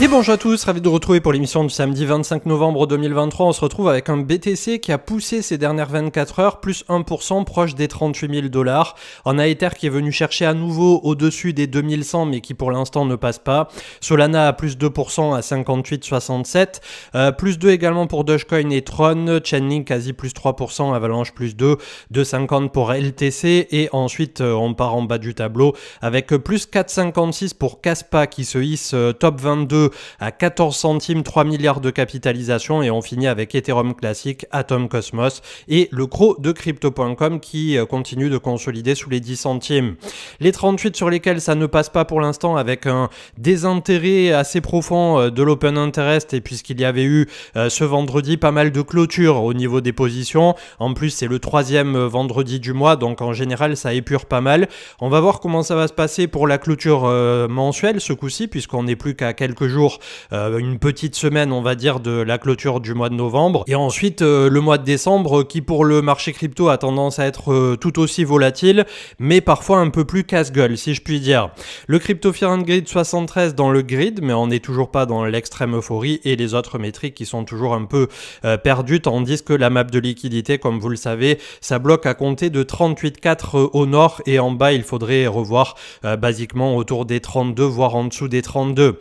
Et bonjour à tous, ravi de vous retrouver pour l'émission du samedi 25 novembre 2023. On se retrouve avec un BTC qui a poussé ces dernières 24 heures, plus 1%, proche des 38 000 $. On a Ether qui est venu chercher à nouveau au-dessus des 2100, mais qui pour l'instant ne passe pas. Solana à plus 2% à 58,67. Plus 2 également pour Dogecoin et Tron. Chainlink quasi plus 3%, Avalanche plus 2, 2,50 pour LTC. Et ensuite, on part en bas du tableau avec plus 4,56 pour Kaspa qui se hisse top 22 à 14 centimes, 3 milliards de capitalisation, et on finit avec Ethereum classique, Atom Cosmos et le gros de Crypto.com qui continue de consolider sous les 10 centimes. Les 38 sur lesquels ça ne passe pas pour l'instant, avec un désintérêt assez profond de l'open interest, et puisqu'il y avait eu ce vendredi pas mal de clôtures au niveau des positions, en plus c'est le 3e vendredi du mois, donc en général ça épure pas mal. On va voir comment ça va se passer pour la clôture mensuelle ce coup-ci, puisqu'on n'est plus qu'à quelques jours, une petite semaine on va dire de la clôture du mois de novembre, et ensuite le mois de décembre qui pour le marché crypto a tendance à être tout aussi volatile, mais parfois un peu plus casse-gueule si je puis dire. Le Crypto Fear and Greed 73 dans le grid, mais on n'est toujours pas dans l'extrême euphorie, et les autres métriques qui sont toujours un peu perdues, tandis que la map de liquidité, comme vous le savez, ça bloque à compter de 38,4 au nord, et en bas il faudrait revoir basiquement autour des 32 voire en dessous des 32.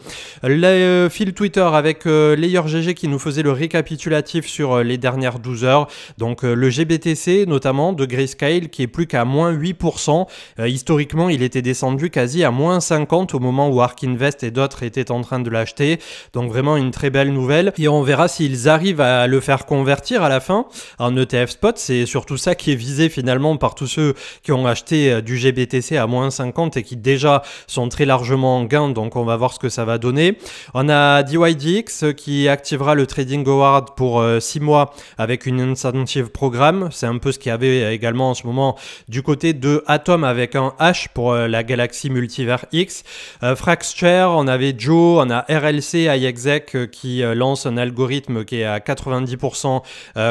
Le fil Twitter avec LayerGG qui nous faisait le récapitulatif sur les dernières 12 heures. Donc le GBTC notamment de Grayscale qui est plus qu'à moins 8%. Historiquement, il était descendu quasi à moins 50 au moment où Ark Invest et d'autres étaient en train de l'acheter. Donc vraiment une très belle nouvelle. Et on verra s'ils arrivent à le faire convertir à la fin en ETF spot. C'est surtout ça qui est visé finalement par tous ceux qui ont acheté du GBTC à moins 50 et qui déjà sont très largement en gain. Donc on va voir ce que ça va donner. On a DYDX qui activera le Trading Award pour 6 mois avec une incentive programme. C'est un peu ce qu'il y avait également en ce moment du côté de Atom avec un H pour la Galaxy Multiverse X. Fraxshare, on avait Joe, on a RLC iExec qui lance un algorithme qui est à 90%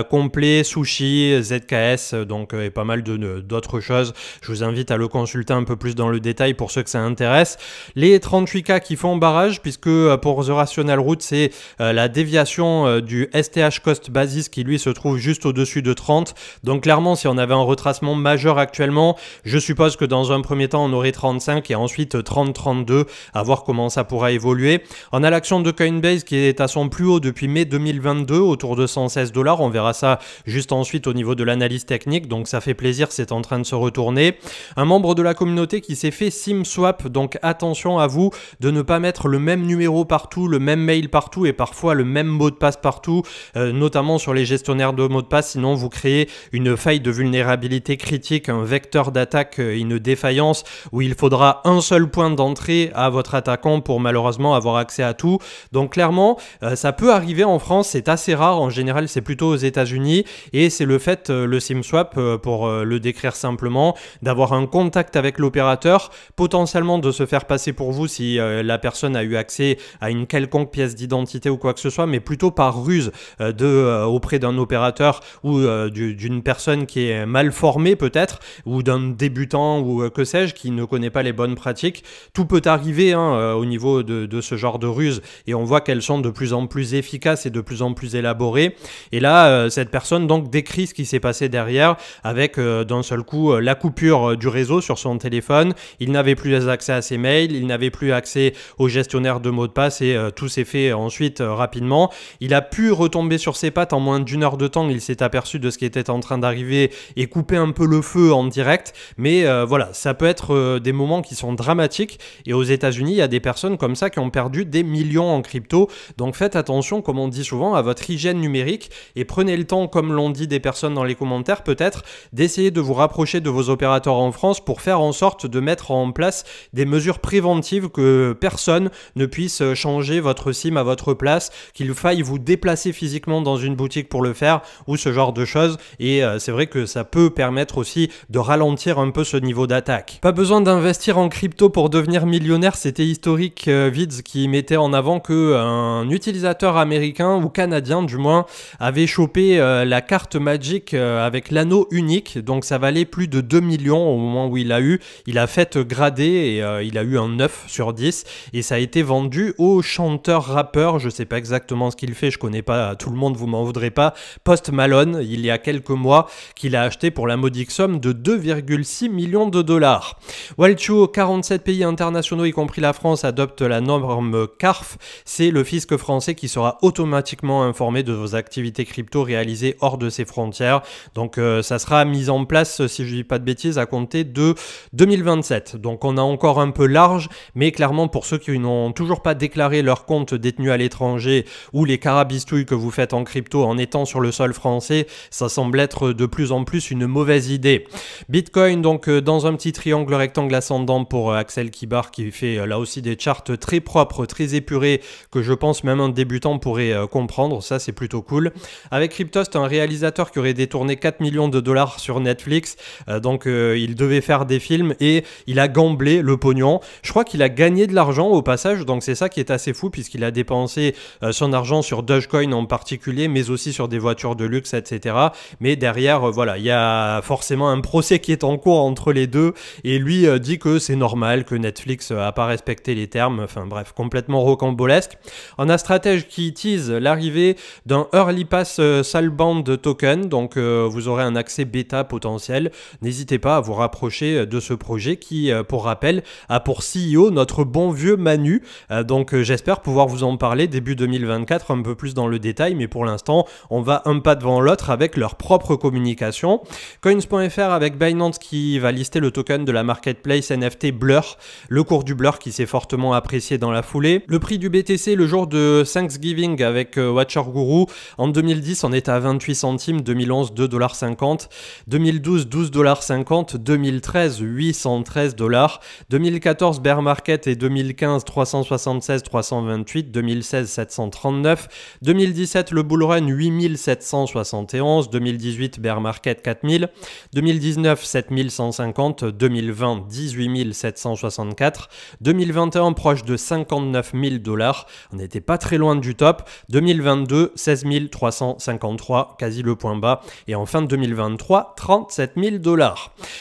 complet, Sushi, ZKS, donc et pas mal d'autres choses. Je vous invite à le consulter un peu plus dans le détail pour ceux que ça intéresse. Les 38K qui font barrage, puisque pour The Rational Root, c'est la déviation du STH Cost Basis qui lui se trouve juste au-dessus de 30. Donc clairement, si on avait un retracement majeur actuellement, je suppose que dans un premier temps, on aurait 35 et ensuite 30-32, à voir comment ça pourra évoluer. On a l'action de Coinbase qui est à son plus haut depuis mai 2022, autour de 116 $. On verra ça juste ensuite au niveau de l'analyse technique, donc ça fait plaisir, c'est en train de se retourner. Un membre de la communauté qui s'est fait SimSwap, donc attention à vous de ne pas mettre le même numéro partout, le même mail partout et parfois le même mot de passe partout, notamment sur les gestionnaires de mots de passe, sinon vous créez une faille de vulnérabilité critique, un vecteur d'attaque, une défaillance où il faudra un seul point d'entrée à votre attaquant pour malheureusement avoir accès à tout. Donc clairement, ça peut arriver en France, c'est assez rare, en général c'est plutôt aux États-Unis, et c'est le fait, le SimSwap, pour le décrire simplement, d'avoir un contact avec l'opérateur, potentiellement de se faire passer pour vous si la personne a eu accès à une quelconque pièce d'identité ou quoi que ce soit, mais plutôt par ruse auprès d'un opérateur ou d'une personne qui est mal formée peut-être, ou d'un débutant ou que sais-je, qui ne connaît pas les bonnes pratiques. Tout peut arriver au niveau de ce genre de ruse, et on voit qu'elles sont de plus en plus efficaces et de plus en plus élaborées. Et là, cette personne donc décrit ce qui s'est passé derrière, avec d'un seul coup la coupure du réseau sur son téléphone. Il n'avait plus accès à ses mails, il n'avait plus accès au gestionnaire de mots de passe, et tout s'est fait ensuite rapidement. Il a pu retomber sur ses pattes en moins d'une heure de temps. Il s'est aperçu de ce qui était en train d'arriver et couper un peu le feu en direct, mais voilà, ça peut être des moments qui sont dramatiques, et aux États-Unis il y a des personnes comme ça qui ont perdu des millions en crypto. Donc faites attention, comme on dit souvent, à votre hygiène numérique, et prenez le temps, comme l'ont dit des personnes dans les commentaires peut-être, d'essayer de vous rapprocher de vos opérateurs en France pour faire en sorte de mettre en place des mesures préventives, que personne ne puisse changer votre SIM à votre place, qu'il faille vous déplacer physiquement dans une boutique pour le faire, ou ce genre de choses. Et c'est vrai que ça peut permettre aussi de ralentir un peu ce niveau d'attaque. Pas besoin d'investir en crypto pour devenir millionnaire, c'était historique. Vids qui mettait en avant qu'un utilisateur américain ou canadien du moins avait chopé la carte Magic avec l'anneau unique, donc ça valait plus de 2 millions au moment où il a fait grader, et il a eu un 9 sur 10, et ça a été vendu dû au chanteur-rappeur, je sais pas exactement ce qu'il fait, je connais pas tout le monde, vous m'en voudrez pas, Post Malone, il y a quelques mois, qu'il a acheté pour la modique somme de 2,6 millions de dollars. Waltuo, 47 pays internationaux, y compris la France, adoptent la norme CARF, c'est le fisc français qui sera automatiquement informé de vos activités crypto réalisées hors de ses frontières. Donc ça sera mis en place, si je dis pas de bêtises, à compter de 2027. Donc on a encore un peu large, mais clairement pour ceux qui n'ont toujours pas déclaré leur compte détenu à l'étranger ou les carabistouilles que vous faites en crypto en étant sur le sol français, ça semble être de plus en plus une mauvaise idée. Bitcoin, donc dans un petit triangle rectangle ascendant pour Axel Kibar qui fait là aussi des charts très propres, très épurés, que je pense même un débutant pourrait comprendre, ça c'est plutôt cool. Avec Cryptost, un réalisateur qui aurait détourné 4 millions de dollars sur Netflix, donc il devait faire des films et il a gamblé le pognon. Je crois qu'il a gagné de l'argent au passage, donc c'est ça qui est assez fou puisqu'il a dépensé son argent sur Dogecoin en particulier, mais aussi sur des voitures de luxe, etc. Mais derrière, voilà, il y a forcément un procès qui est en cours entre les deux et lui dit que c'est normal, que Netflix a pas respecté les termes, enfin bref, complètement rocambolesque. On a Stratège qui tease l'arrivée d'un Early Pass Salbound Token, donc vous aurez un accès bêta potentiel. N'hésitez pas à vous rapprocher de ce projet qui, pour rappel, a pour CEO notre bon vieux Manu. Donc j'espère pouvoir vous en parler début 2024 un peu plus dans le détail, mais pour l'instant, on va un pas devant l'autre avec leur propre communication. Coins.fr avec Binance qui va lister le token de la marketplace NFT Blur, le cours du Blur qui s'est fortement apprécié dans la foulée. Le prix du BTC le jour de Thanksgiving avec Watcher Guru, en 2010 on était à 28 centimes, 2011 $2,50, 2012 $12,50, 2013 813 $, 2014 bear market et 2015 376, 328, 2016 739, 2017 le bull run 8771, 2018 bear market 4000, 2019 7150, 2020 18 764, 2021 proche de 59 000 $, on n'était pas très loin du top, 2022 16 353, quasi le point bas, et en fin de 2023 37 000 $.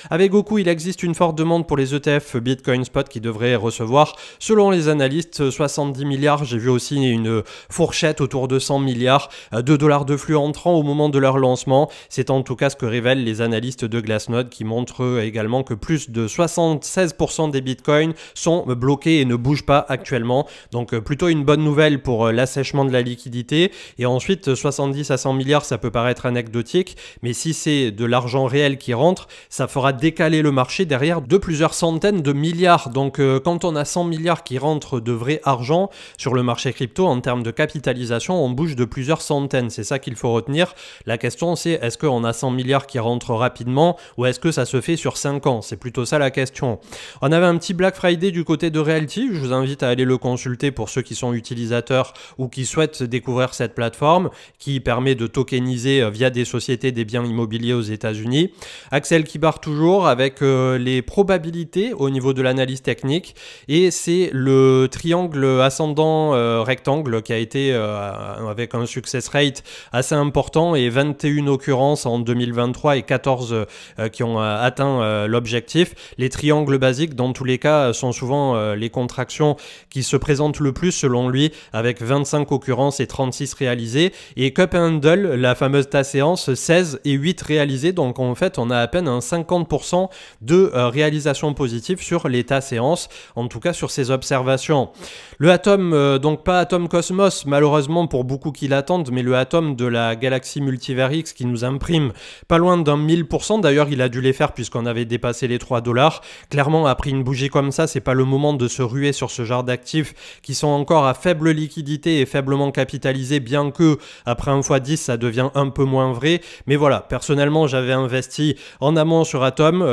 Avec Goku, il existe une forte demande pour les ETF Bitcoin Spot qui devraient recevoir, selon les analystes, 70 milliards, j'ai vu aussi une fourchette autour de 100 milliards de dollars de flux entrants au moment de leur lancement, c'est en tout cas ce que révèlent les analystes de Glassnode qui montrent également que plus de 76% des bitcoins sont bloqués et ne bougent pas actuellement, donc plutôt une bonne nouvelle pour l'assèchement de la liquidité. Et ensuite 70 à 100 milliards ça peut paraître anecdotique, mais si c'est de l'argent réel qui rentre, ça fera décaler le marché derrière de plusieurs centaines de milliards. Donc quand on a 100 milliards qui rentrent de vrai argent sur le marché crypto, en termes de capitalisation, on bouge de plusieurs centaines, c'est ça qu'il faut retenir. La question c'est, est-ce qu'on a 100 milliards qui rentrent rapidement ou est-ce que ça se fait sur 5 ans? C'est plutôt ça la question. On avait un petit Black Friday du côté de Realty, je vous invite à aller le consulter pour ceux qui sont utilisateurs ou qui souhaitent découvrir cette plateforme qui permet de tokeniser via des sociétés des biens immobiliers aux États-Unis. Axel Kibar toujours avec les probabilités au niveau de l'analyse technique et c'est le triangle ascendant rectangle qui a été avec un success rate assez important et 21 occurrences en 2023 et 14 qui ont atteint l'objectif. Les triangles basiques dans tous les cas sont souvent les contractions qui se présentent le plus selon lui avec 25 occurrences et 36 réalisées et Cup Handle, la fameuse tasse séance, 16 et 8 réalisées, donc en fait on a à peine un 50% de réalisation positive sur l'état séance, en tout cas sur ces observations. Le Atom, donc pas Atom Cosmos malheureusement pour beaucoup qui l'attendent, mais le Atom de la galaxie Multivers X qui nous imprime pas loin d'un 1000%, d'ailleurs il a dû les faire puisqu'on avait dépassé les 3 $. Clairement après une bougie comme ça, c'est pas le moment de se ruer sur ce genre d'actifs qui sont encore à faible liquidité et faiblement capitalisés, bien que après 1 x 10 ça devient un peu moins vrai, mais voilà, personnellement j'avais investi en amont sur Atom,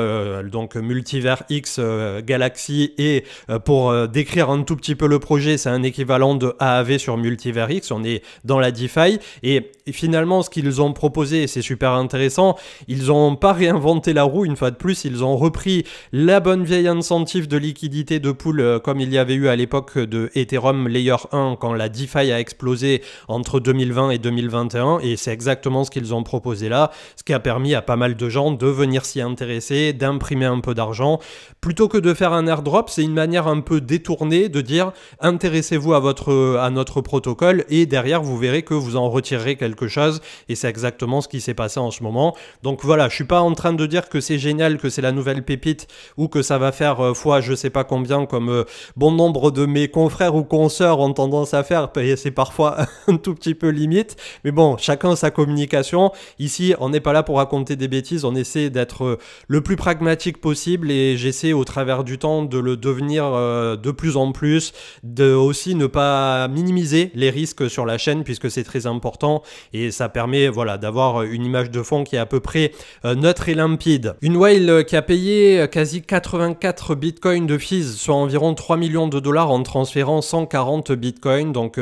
donc Multivers X Galaxy, et pour décrire un tout petit peu le projet, c'est un équivalent de AAV sur Multivers X, on est dans la DeFi, et finalement ce qu'ils ont proposé, c'est super intéressant, ils n'ont pas réinventé la roue une fois de plus, ils ont repris la bonne vieille incentive de liquidité de pool comme il y avait eu à l'époque de Ethereum Layer 1 quand la DeFi a explosé entre 2020 et 2021, et c'est exactement ce qu'ils ont proposé là, ce qui a permis à pas mal de gens de venir s'y intéresser, d'imprimer un peu d'argent. Plutôt que de faire un airdrop, c'est une manière un peu détournée de dire intéressez-vous à notre protocole et derrière vous verrez que vous en retirerez quelque chose et c'est exactement ce qui s'est passé en ce moment. Donc voilà, je suis pas en train de dire que c'est génial, que c'est la nouvelle pépite ou que ça va faire fois je sais pas combien comme bon nombre de mes confrères ou consoeurs ont tendance à faire, et c'est parfois un tout petit peu limite, mais bon, chacun sa communication. Ici, on n'est pas là pour raconter des bêtises, on essaie d'être le plus pragmatique possible et j'essaie au travers du temps de le devenir de plus en plus, de aussi ne pas minimiser les risques sur la chaîne puisque c'est très important et ça permet voilà d'avoir une image de fond qui est à peu près neutre et limpide. Une whale qui a payé quasi 84 bitcoins de fees, soit environ 3 millions de dollars en transférant 140 bitcoins, donc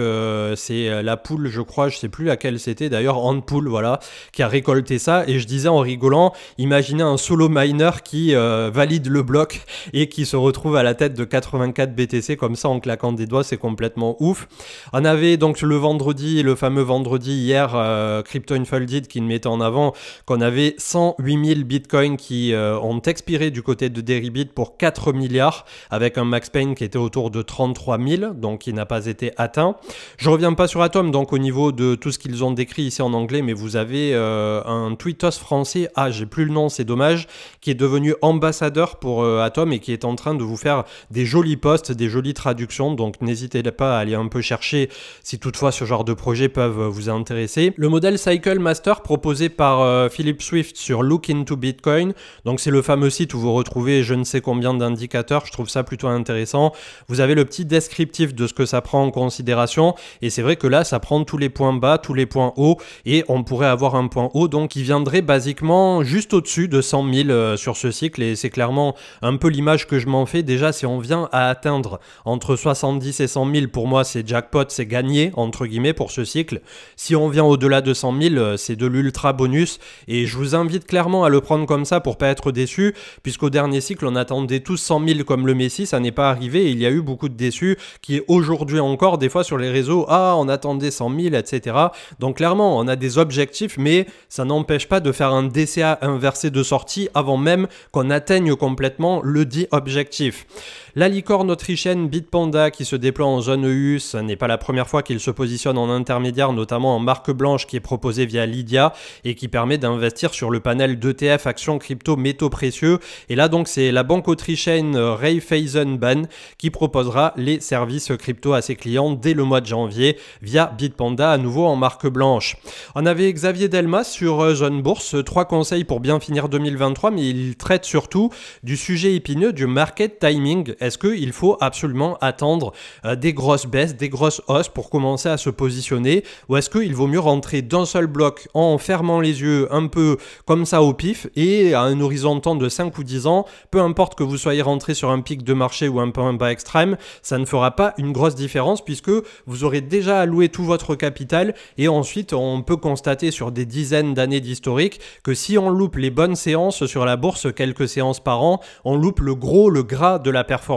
c'est la pool, je crois, je sais plus laquelle c'était d'ailleurs, Handpool, voilà, qui a récolté ça. Et je disais en rigolant, imaginez un solo miner qui valide le bloc et qui se retrouve à la tête de 84 BTC comme ça en claquant des doigts, c'est complètement ouf. On avait donc le vendredi, le fameux vendredi hier, Crypto Unfolded qui mettait en avant qu'on avait 108 000 bitcoins qui ont expiré du côté de Deribit pour 4 milliards avec un max pain qui était autour de 33 000, donc qui n'a pas été atteint. Je reviens pas sur Atom, donc au niveau de tout ce qu'ils ont décrit ici en anglais, mais vous avez un tweetos français, j'ai plus le nom, c'est dommage, qui est devenu ambassadeur pour Atom et qui est en train de vous faire des jolis posts, des jolies traductions, donc n'hésitez pas à aller un peu chercher si toutefois ce genre de projets peuvent vous intéresser. Le modèle Cycle Master proposé par Philip Swift sur Look into Bitcoin, donc c'est le fameux site où vous retrouvez je ne sais combien d'indicateurs, je trouve ça plutôt intéressant. Vous avez le petit descriptif de ce que ça prend en considération et c'est vrai que là ça prend tous les points bas, tous les points hauts et on pourrait avoir un point haut donc qui viendrait basiquement juste au-dessus de 100 000 sur ce cycle et c'est clairement un peu l'image que je m'en fais. Déjà si on vient à atteindre entre 70 et 100 000, pour moi c'est jackpot, c'est gagné entre guillemets pour ce cycle. Si on vient au-delà de 100 000, c'est de l'ultra bonus et je vous invite clairement à le prendre comme ça pour pas être déçu puisqu'au dernier cycle on attendait tous 100 000 comme le Messi, ça n'est pas arrivé et il y a eu beaucoup de déçus qui aujourd'hui encore des fois sur les réseaux, on attendait 100 000 etc. Donc clairement on a des objectifs mais ça n'empêche pas de faire un DCA inversé de sortie avant même qu'on atteigne complètement le dit objectif. La licorne autrichienne Bitpanda qui se déploie en zone EU, ce n'est pas la première fois qu'il se positionne en intermédiaire, notamment en marque blanche qui est proposée via Lydia et qui permet d'investir sur le panel d'ETF actions crypto métaux précieux. Et là donc c'est la banque autrichienne Raiffeisenbank qui proposera les services crypto à ses clients dès le mois de janvier via Bitpanda à nouveau en marque blanche. On avait Xavier Delmas sur Zone Bourse, 3 conseils pour bien finir 2023 mais il traite surtout du sujet épineux du market timing. Est-ce qu'il faut absolument attendre des grosses baisses, des grosses hausses pour commencer à se positionner ou est-ce qu'il vaut mieux rentrer d'un seul bloc en fermant les yeux un peu comme ça au pif et à un horizon de temps de 5 ou 10 ans, peu importe que vous soyez rentré sur un pic de marché ou un peu un bas extrême, ça ne fera pas une grosse différence puisque vous aurez déjà alloué tout votre capital et ensuite on peut constater sur des dizaines d'années d'historique que si on loupe les bonnes séances sur la bourse, quelques séances par an, on loupe le gros, le gras de la performance.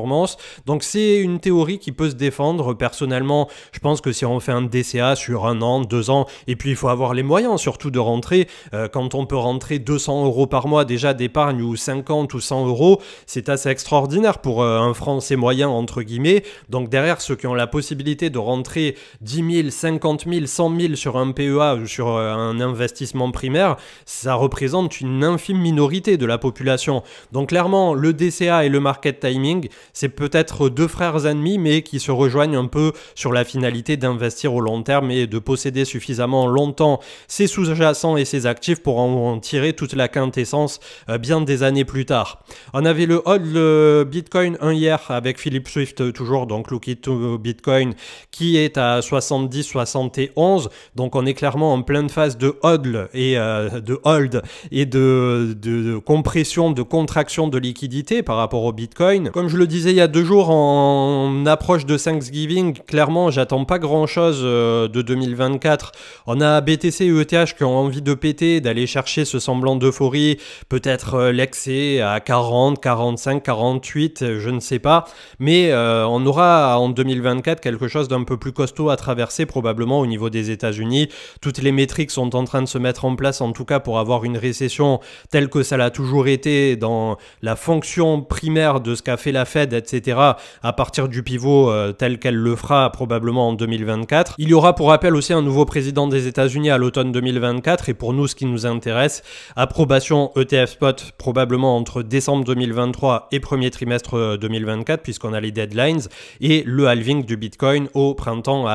Donc c'est une théorie qui peut se défendre. Personnellement, je pense que si on fait un DCA sur 1 an, 2 ans, et puis il faut avoir les moyens surtout de rentrer, quand on peut rentrer 200 € par mois déjà d'épargne ou 50 ou 100 €, c'est assez extraordinaire pour un Français moyen entre guillemets. Donc derrière ceux qui ont la possibilité de rentrer 10 000, 50 000, 100 000 sur un PEA ou sur un investissement primaire, ça représente une infime minorité de la population. Donc clairement, le DCA et le market timing, c'est peut-être 2 frères ennemis mais qui se rejoignent un peu sur la finalité d'investir au long terme et de posséder suffisamment longtemps ses sous-jacents et ses actifs pour en tirer toute la quintessence bien des années plus tard. On avait le hodl Bitcoin 1 hier avec Philip Swift toujours, donc Look into Bitcoin qui est à 70-71, donc on est clairement en pleine phase de hodl et de hold et de compression, de contraction de liquidité par rapport au Bitcoin. Comme je le disais il y a 2 jours en approche de Thanksgiving, clairement j'attends pas grand chose de 2024. On a BTC et ETH qui ont envie de péter, d'aller chercher ce semblant d'euphorie, peut-être l'excès à 40, 45, 48, je ne sais pas, mais on aura en 2024 quelque chose d'un peu plus costaud à traverser probablement au niveau des États-Unis. Toutes les métriques sont en train de se mettre en place en tout cas pour avoir une récession telle que ça l'a toujours été dans la fonction primaire de ce qu'a fait la Fed Fed, etc. à partir du pivot tel qu'elle le fera probablement en 2024. Il y aura pour rappel aussi un nouveau président des États-Unis à l'automne 2024 et pour nous ce qui nous intéresse, approbation ETF spot probablement entre décembre 2023 et premier trimestre 2024 puisqu'on a les deadlines et le halving du Bitcoin au printemps,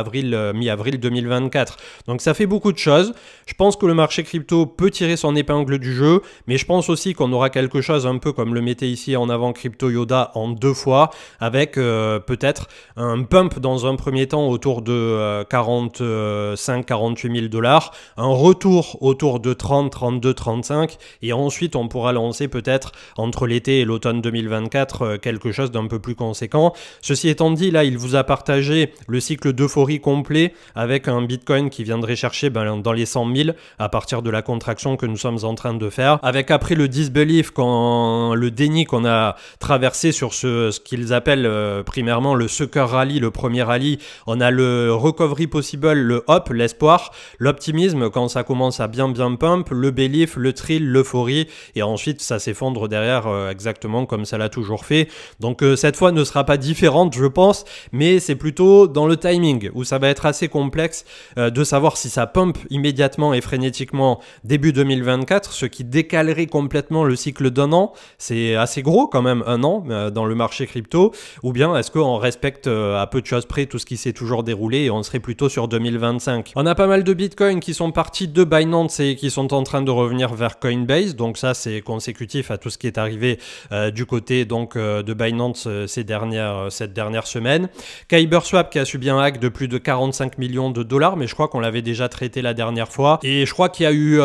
mi-avril 2024. Donc ça fait beaucoup de choses. Je pense que le marché crypto peut tirer son épingle du jeu, mais je pense aussi qu'on aura quelque chose un peu comme le mettait ici en avant Crypto Yoda en 2 fois, avec peut-être un pump dans un premier temps autour de 45-48 000 $, un retour autour de 30, 32, 35, et ensuite on pourra lancer peut-être entre l'été et l'automne 2024 quelque chose d'un peu plus conséquent. Ceci étant dit, là il vous a partagé le cycle d'euphorie complet avec un Bitcoin qui viendrait chercher dans les 100 000 à partir de la contraction que nous sommes en train de faire, avec après le disbelief, le déni qu'on a traversé sur ce qu'ils appellent primairement le sucker rally, le premier rallye. On a le recovery possible, le hop, l'espoir, l'optimisme quand ça commence à bien pump, le belief, le thrill, l'euphorie, et ensuite ça s'effondre derrière exactement comme ça l'a toujours fait. Donc cette fois ne sera pas différente je pense, mais c'est plutôt dans le timing où ça va être assez complexe de savoir si ça pump immédiatement et frénétiquement début 2024, ce qui décalerait complètement le cycle d'un an. C'est assez gros quand même, un an dans le marché crypto, ou bien est-ce qu'on respecte à peu de choses près tout ce qui s'est toujours déroulé et on serait plutôt sur 2025. On a pas mal de Bitcoin qui sont partis de Binance et qui sont en train de revenir vers Coinbase, donc ça c'est consécutif à tout ce qui est arrivé du côté donc de Binance cette dernière semaine. KyberSwap qui a subi un hack de plus de 45 millions de $, mais je crois qu'on l'avait déjà traité la dernière fois, et je crois qu'il y a eu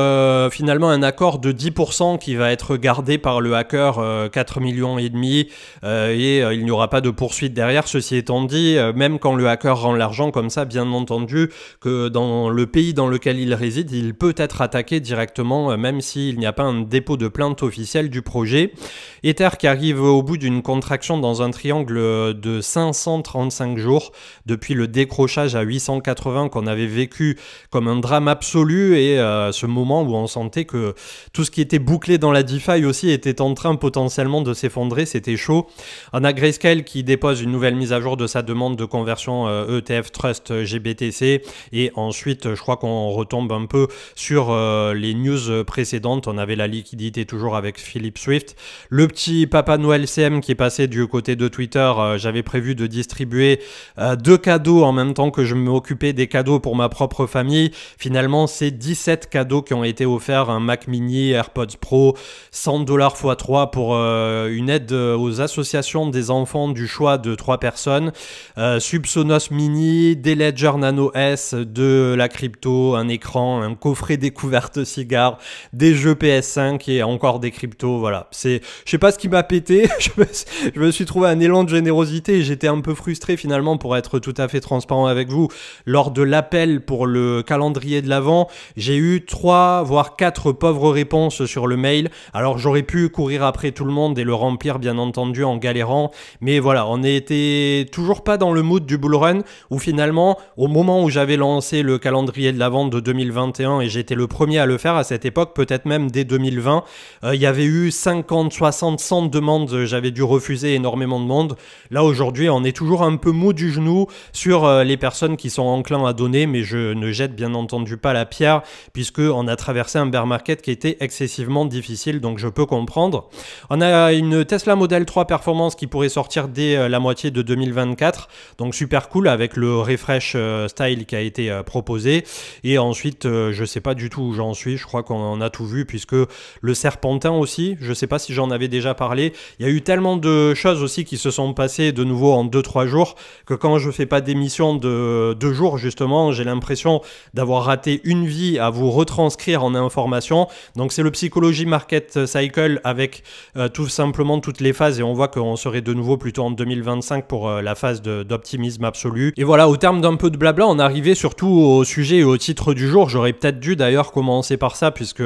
finalement un accord de 10% qui va être gardé par le hacker, 4,5 millions et il n'y aura pas de poursuite derrière. Ceci étant dit, même quand le hacker rend l'argent comme ça, bien entendu que dans le pays dans lequel il réside, il peut être attaqué directement, même s'il n'y a pas un dépôt de plainte officiel du projet. Ether qui arrive au bout d'une contraction dans un triangle de 535 jours depuis le décrochage à 880 qu'on avait vécu comme un drame absolu, et ce moment où on sentait que tout ce qui était bouclé dans la DeFi aussi était en train potentiellement de s'effondrer, c'était chaud. On a Grayscale qui dépose une nouvelle mise à jour de sa demande de conversion ETF Trust GBTC, et ensuite je crois qu'on retombe un peu sur les news précédentes. On avait la liquidité toujours avec Philip Swift, le petit Papa Noël CM qui est passé du côté de Twitter. J'avais prévu de distribuer 2 cadeaux en même temps que je m'occupais des cadeaux pour ma propre famille. Finalement c'est 17 cadeaux qui ont été offerts, un Mac Mini, AirPods Pro, 100 $ x 3 pour une aide aux associations des enfants du choix de 3 personnes, Subsonos Mini, des Ledger Nano S, de la crypto, un écran, un coffret découverte cigare, des jeux PS5 et encore des cryptos. Voilà, je sais pas ce qui m'a pété, je me suis trouvé un élan de générosité et j'étais un peu frustré finalement, pour être tout à fait transparent avec vous. Lors de l'appel pour le calendrier de l'Avent, j'ai eu 3 voire 4 pauvres réponses sur le mail. Alors j'aurais pu courir après tout le monde et le remplir bien entendu en galérant, mais voilà, on n'était toujours pas dans le mood du bull run, où finalement au moment où j'avais lancé le calendrier de l'Avent de 2021 et j'étais le premier à le faire à cette époque, peut-être même dès 2020, il y avait eu 50, 60, 100 demandes, j'avais dû refuser énormément de monde. Là aujourd'hui on est toujours un peu mou du genou sur les personnes qui sont enclins à donner, mais je ne jette bien entendu pas la pierre puisque on a traversé un bear market qui était excessivement difficile, donc je peux comprendre. On a une Tesla Model 3 Performance qui pourrait sortir dès la moitié de 2024, donc super cool avec le refresh style qui a été proposé. Et ensuite je sais pas du tout où j'en suis, je crois qu'on a tout vu, puisque le Serpentin aussi, je sais pas si j'en avais déjà parlé, il y a eu tellement de choses aussi qui se sont passées de nouveau en 2-3 jours que quand je fais pas d'émission de 2 jours justement, j'ai l'impression d'avoir raté une vie à vous retranscrire en information. Donc c'est le Psychology Market Cycle avec tout simplement toutes les phases, et on voit qu'on serait de nouveau plutôt en 2025 pour la phase d'optimisme absolu. Et voilà, au terme d'un peu de blabla, on arrivait surtout au sujet et au titre du jour. J'aurais peut-être dû d'ailleurs commencer par ça, puisque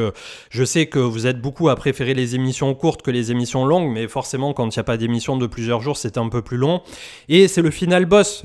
je sais que vous êtes beaucoup à préférer les émissions courtes que les émissions longues, mais forcément quand il n'y a pas d'émission de plusieurs jours, c'est un peu plus long. Et c'est le final boss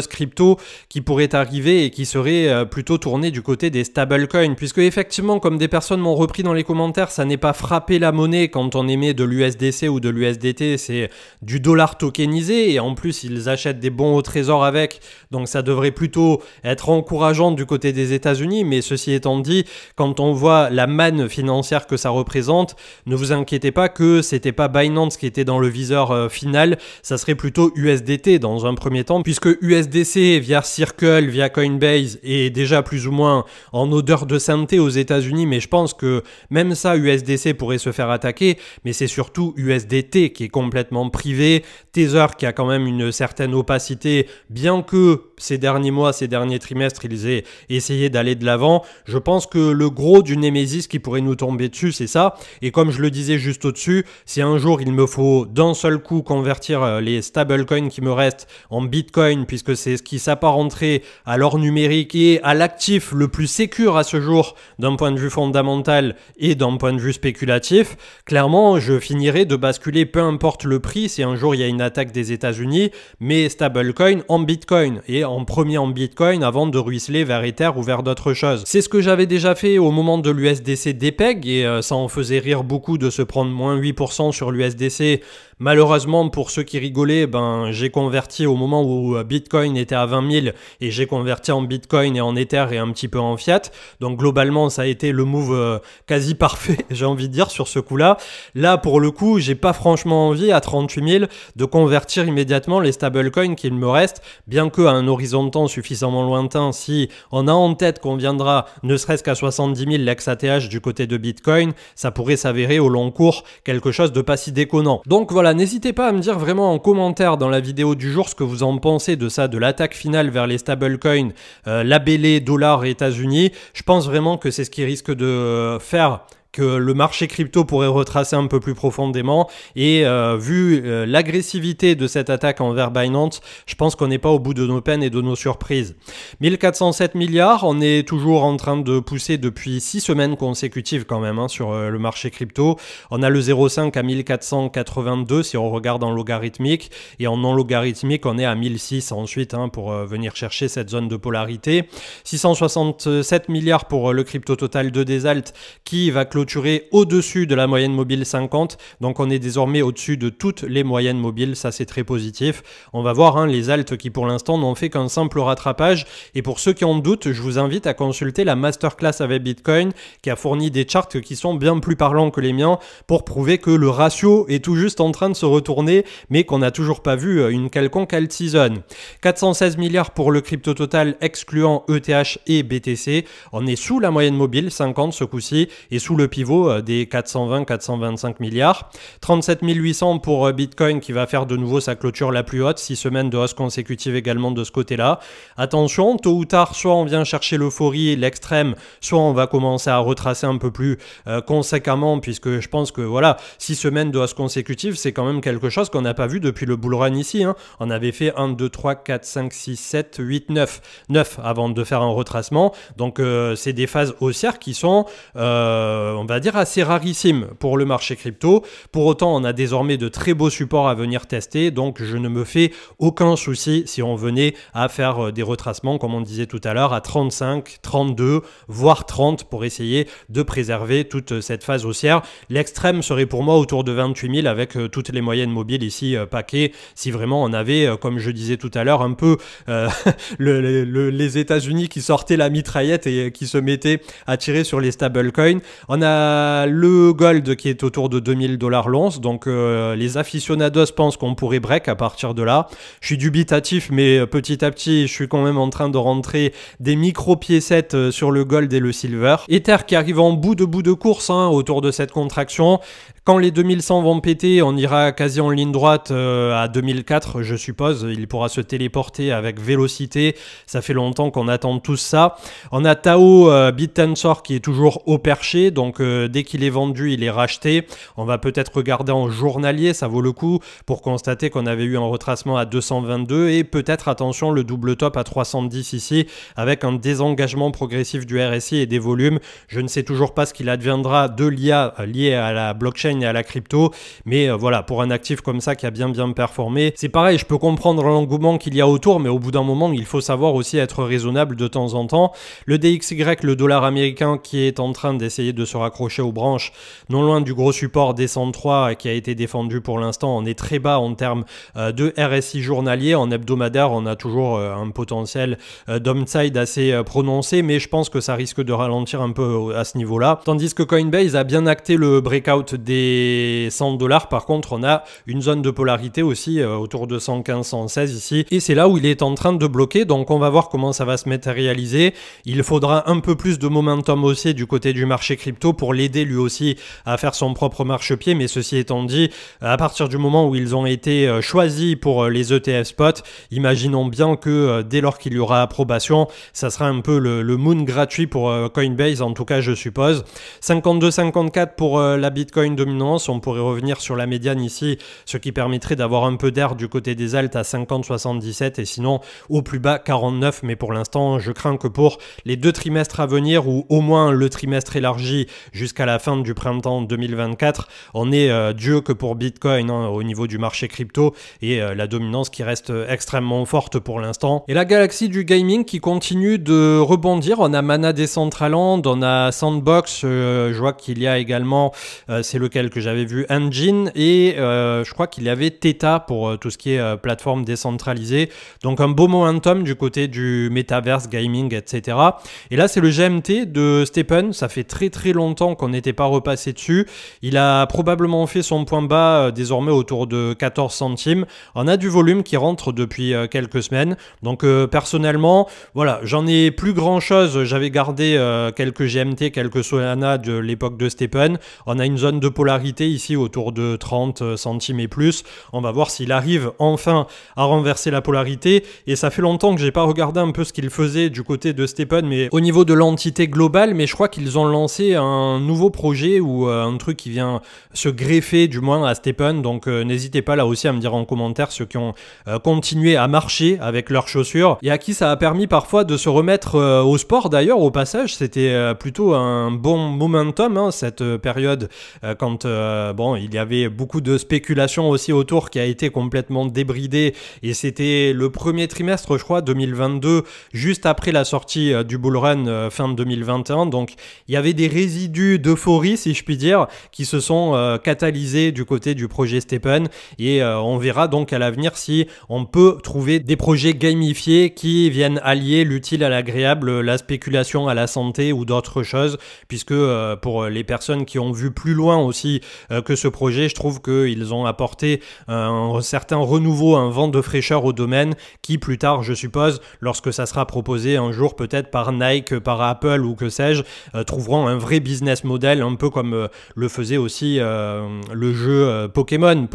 crypto qui pourrait arriver et qui serait plutôt tourné du côté des stablecoins, puisque effectivement, comme des personnes m'ont repris dans les commentaires, ça n'est pas frapper la monnaie quand on émet de l'USDC ou de l'USDT, c'est du dollar tokenisé et en plus ils achètent des bons au trésor avec, donc ça devrait plutôt être encourageant du côté des États-Unis. Mais ceci étant dit, quand on voit la manne financière que ça représente, ne vous inquiétez pas que c'était pas Binance qui était dans le viseur final, ça serait plutôt USDT dans un premier temps, puisque USDC via Circle, via Coinbase est déjà plus ou moins en odeur de sainteté aux États-Unis, mais je pense que même ça, USDC pourrait se faire attaquer, mais c'est surtout USDT qui est complètement privé, Tether qui a quand même une certaine opacité, bien que ces derniers mois, ces derniers trimestres, ils aient essayé d'aller de l'avant. Je pense que le gros du Nemesis qui pourrait nous tomber dessus, c'est ça. Et comme je le disais juste au-dessus, si un jour il me faut d'un seul coup convertir les stablecoins qui me restent en Bitcoin, puisque c'est ce qui s'apparenterait à l'or numérique et à l'actif le plus sécure à ce jour d'un point de vue fondamental et d'un point de vue spéculatif, clairement je finirai de basculer, peu importe le prix, si un jour il y a une attaque des États-Unis, mes stablecoins en Bitcoin et en premier en Bitcoin avant de ruisseler vers Ether ou vers d'autres choses. C'est ce que j'avais déjà fait au moment de l'USDC DPEG et ça en faisait rire beaucoup de se prendre moins 8% sur l'USDC. Malheureusement, pour ceux qui rigolaient, j'ai converti au moment où Bitcoin était à 20 000 et j'ai converti en Bitcoin et en Ether et un petit peu en Fiat. Donc globalement, ça a été le move quasi parfait, j'ai envie de dire, sur ce coup-là. Là, pour le coup, j'ai pas franchement envie à 38 000 de convertir immédiatement les stablecoins qu'il me reste, bien qu'à un horizon de temps suffisamment lointain, si on a en tête qu'on viendra ne serait-ce qu'à 70 000 l'ex-ATH du côté de Bitcoin, ça pourrait s'avérer au long cours quelque chose de pas si déconnant. Donc voilà, n'hésitez pas à me dire vraiment en commentaire dans la vidéo du jour ce que vous en pensez de ça, de l'attaque finale vers les stablecoins labellés dollars États-Unis. Je pense vraiment que c'est ce qui risque de faire que le marché crypto pourrait retracer un peu plus profondément et vu l'agressivité de cette attaque envers Binance, je pense qu'on n'est pas au bout de nos peines et de nos surprises. 1407 milliards, on est toujours en train de pousser depuis 6 semaines consécutives quand même sur le marché crypto. On a le 0,5 à 1482 si on regarde en logarithmique et en non logarithmique on est à 1006 ensuite pour venir chercher cette zone de polarité. 667 milliards pour le crypto total de Desalt qui va clôturer au-dessus de la moyenne mobile 50, donc on est désormais au-dessus de toutes les moyennes mobiles, ça c'est très positif. On va voir les alts qui pour l'instant n'ont fait qu'un simple rattrapage, et pour ceux qui en doutent, je vous invite à consulter la masterclass avec Bitcoin qui a fourni des charts qui sont bien plus parlants que les miens pour prouver que le ratio est tout juste en train de se retourner, mais qu'on n'a toujours pas vu une quelconque alt season. 416 milliards pour le crypto total excluant ETH et BTC, on est sous la moyenne mobile 50 ce coup-ci et sous le pivot des 420-425 milliards. 37 800 pour Bitcoin qui va faire de nouveau sa clôture la plus haute, 6 semaines de hausse consécutive également de ce côté-là. Attention, tôt ou tard, soit on vient chercher l'euphorie, l'extrême, soit on va commencer à retracer un peu plus conséquemment, puisque je pense que voilà, 6 semaines de hausse consécutive, c'est quand même quelque chose qu'on n'a pas vu depuis le bull run ici. On avait fait 1, 2, 3, 4, 5, 6, 7, 8, 9 avant de faire un retracement. Donc c'est des phases haussières qui sont on va dire assez rarissime pour le marché crypto. Pour autant, on a désormais de très beaux supports à venir tester, donc je ne me fais aucun souci si on venait à faire des retracements, comme on disait tout à l'heure, à 35, 32, voire 30 pour essayer de préserver toute cette phase haussière. L'extrême serait pour moi autour de 28 000 avec toutes les moyennes mobiles ici paquet, si vraiment on avait, comme je disais tout à l'heure, un peu les États-Unis qui sortaient la mitraillette et qui se mettaient à tirer sur les stablecoins. On a le gold qui est autour de 2000 $ l'once, donc les aficionados pensent qu'on pourrait break à partir de là. Je suis dubitatif, mais petit à petit, je suis quand même en train de rentrer des micro-piécettes sur le gold et le silver. Ether qui arrive en bout de course autour de cette contraction. Quand les 2100 vont péter, on ira quasi en ligne droite à 2004, je suppose. Il pourra se téléporter avec vélocité. Ça fait longtemps qu'on attend tout ça. On a Tao BitTensor qui est toujours au perché, donc dès qu'il est vendu, il est racheté. On va peut-être regarder en journalier, ça vaut le coup, pour constater qu'on avait eu un retracement à 222 et peut-être, attention, le double top à 310 ici, avec un désengagement progressif du RSI et des volumes. Je ne sais toujours pas ce qu'il adviendra de l'IA liée à la blockchain blockchain et à la crypto. Mais voilà, pour un actif comme ça qui a bien performé, c'est pareil, je peux comprendre l'engouement qu'il y a autour, mais au bout d'un moment, il faut savoir aussi être raisonnable de temps en temps. Le DXY, le dollar américain, qui est en train d'essayer de se raccrocher aux branches, non loin du gros support des 103 qui a été défendu pour l'instant, on est très bas en termes de RSI journalier. En hebdomadaire, on a toujours un potentiel downside assez prononcé, mais je pense que ça risque de ralentir un peu à ce niveau-là. Tandis que Coinbase a bien acté le breakout des 100 $. Par contre, on a une zone de polarité aussi autour de 115-116 ici, et c'est là où il est en train de bloquer. Donc on va voir comment ça va se matérialiser. Il faudra un peu plus de momentum aussi du côté du marché crypto pour l'aider lui aussi à faire son propre marchepied. Mais ceci étant dit, à partir du moment où ils ont été choisis pour les ETF spot, imaginons bien que dès lors qu'il y aura approbation, ça sera un peu le moon gratuit pour Coinbase, en tout cas je suppose. 52,54 pour la Bitcoin dominance, on pourrait revenir sur la médiane ici, ce qui permettrait d'avoir un peu d'air du côté des alts à 50,77 et sinon au plus bas 49, mais pour l'instant je crains que pour les 2 trimestres à venir, ou au moins le trimestre élargi jusqu'à la fin du printemps 2024, on est Dieu que pour Bitcoin au niveau du marché crypto, et la dominance qui reste extrêmement forte pour l'instant. Et la galaxie du gaming qui continue de rebondir, on a Mana Decentraland, on a Sandbox, je vois qu'il y a également, c'est lequel que j'avais vu, Engine, et je crois qu'il y avait Theta pour tout ce qui est plateforme décentralisée. Donc un beau momentum du côté du metaverse, gaming, etc. Et là c'est le GMT de Stephen, ça fait très longtemps qu'on n'était pas repassé dessus. Il a probablement fait son point bas désormais autour de 14 centimes. On a du volume qui rentre depuis quelques semaines. Donc personnellement, voilà, j'en ai plus grand chose. J'avais gardé quelques GMT, quelques Solana de l'époque de Stephen. On a une zone de polarité ici autour de 30 centimes et plus. On va voir s'il arrive enfin à renverser la polarité. Et ça fait longtemps que j'ai pas regardé un peu ce qu'il faisait du côté de Stephen, mais au niveau de l'entité globale. Mais je crois qu'ils ont lancé un nouveau projet ou un truc qui vient se greffer du moins à Stephen. Donc n'hésitez pas là aussi à me dire en commentaire ceux qui ont continué à marcher avec leurs chaussures et à qui ça a permis parfois de se remettre au sport. D'ailleurs, au passage, c'était plutôt un bon momentum hein, cette période quand bon, il y avait beaucoup de spéculation aussi autour qui a été complètement débridée, et c'était le premier trimestre, je crois, 2022, juste après la sortie du bull run fin 2021. Donc il y avait des résidus d'euphorie, si je puis dire, qui se sont catalysés du côté du projet Stephen, et on verra donc à l'avenir si on peut trouver des projets gamifiés qui viennent allier l'utile à l'agréable, la spéculation à la santé ou d'autres choses, puisque pour les personnes qui ont vu plus loin aussi que ce projet, je trouve qu'ils ont apporté un certain renouveau, un vent de fraîcheur au domaine qui plus tard, je suppose, lorsque ça sera proposé un jour peut-être par Nike, par Apple ou que sais-je, trouveront un vrai business model, un peu comme le faisait aussi le jeu Pokémon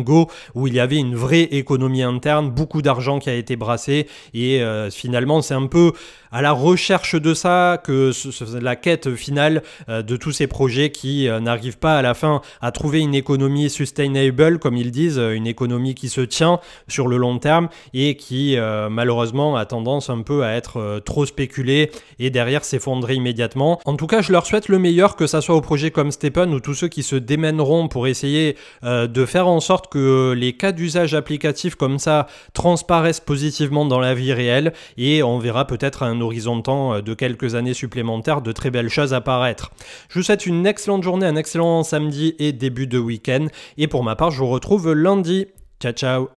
Go, où il y avait une vraie économie interne, beaucoup d'argent qui a été brassé, et finalement c'est un peu à la recherche de ça que la quête finale de tous ces projets qui n'arrivent pas à la fin à trouver une économie sustainable, comme ils disent, une économie qui se tient sur le long terme et qui malheureusement a tendance un peu à être trop spéculée et derrière s'effondrer immédiatement. En tout cas, je leur souhaite le meilleur, que ça soit au projet comme Stephen ou tous ceux qui se démèneront pour essayer de faire en sorte que les cas d'usage applicatifs comme ça transparaissent positivement dans la vie réelle, et on verra peut-être à un horizon de temps de quelques années supplémentaires de très belles choses apparaître. Je vous souhaite une excellente journée, un excellent samedi et début de week-end, et pour ma part je vous retrouve lundi. Ciao ciao.